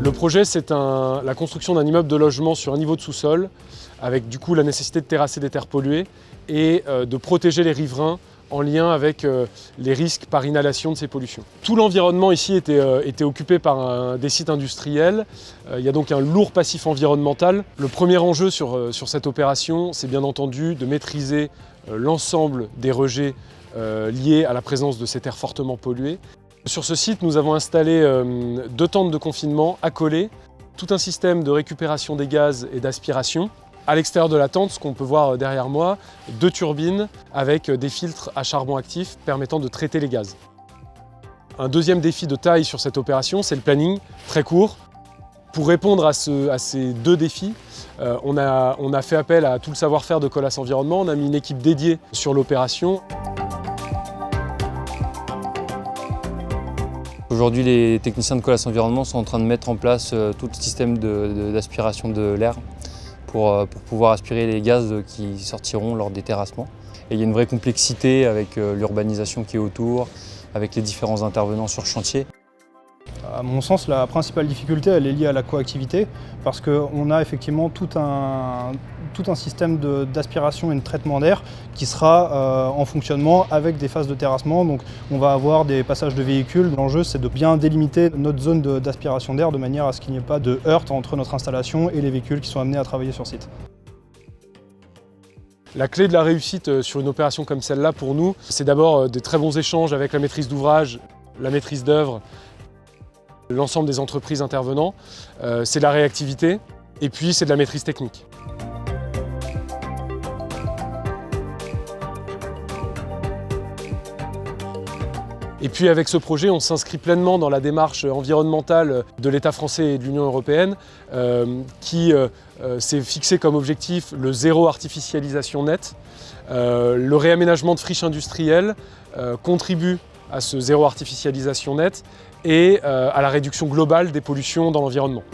Le projet, c'est la construction d'un immeuble de logement sur un niveau de sous-sol, avec du coup la nécessité de terrasser des terres polluées et de protéger les riverains en lien avec les risques par inhalation de ces pollutions. Tout l'environnement ici était occupé par des sites industriels. Il y a donc un lourd passif environnemental. Le premier enjeu sur cette opération, c'est bien entendu de maîtriser l'ensemble des rejets liés à la présence de ces terres fortement polluées. Sur ce site, nous avons installé 2 tentes de confinement accolées, tout un système de récupération des gaz et d'aspiration. À l'extérieur de la tente, ce qu'on peut voir derrière moi, 2 turbines avec des filtres à charbon actif permettant de traiter les gaz. Un deuxième défi de taille sur cette opération, c'est le planning, très court. Pour répondre à ces 2 défis, on a fait appel à tout le savoir-faire de Colas Environnement. On a mis une équipe dédiée sur l'opération. Aujourd'hui, les techniciens de Colas Environnement sont en train de mettre en place tout le système d'aspiration de l'air pour pouvoir aspirer les gaz qui sortiront lors des terrassements. Et il y a une vraie complexité avec l'urbanisation qui est autour, avec les différents intervenants sur chantier. À mon sens, la principale difficulté, elle est liée à la coactivité, parce qu'on a effectivement tout un système d'aspiration et de traitement d'air qui sera en fonctionnement avec des phases de terrassement. Donc on va avoir des passages de véhicules. L'enjeu, c'est de bien délimiter notre zone d'aspiration d'air de manière à ce qu'il n'y ait pas de heurte entre notre installation et les véhicules qui sont amenés à travailler sur site. La clé de la réussite sur une opération comme celle-là, pour nous, c'est d'abord des très bons échanges avec la maîtrise d'ouvrage, la maîtrise d'œuvre, l'ensemble des entreprises intervenants, c'est de la réactivité et puis c'est de la maîtrise technique. Et puis avec ce projet, on s'inscrit pleinement dans la démarche environnementale de l'État français et de l'Union européenne qui s'est fixé comme objectif le zéro artificialisation nette. Le réaménagement de friches industrielles contribue à ce zéro artificialisation nette et à la réduction globale des pollutions dans l'environnement.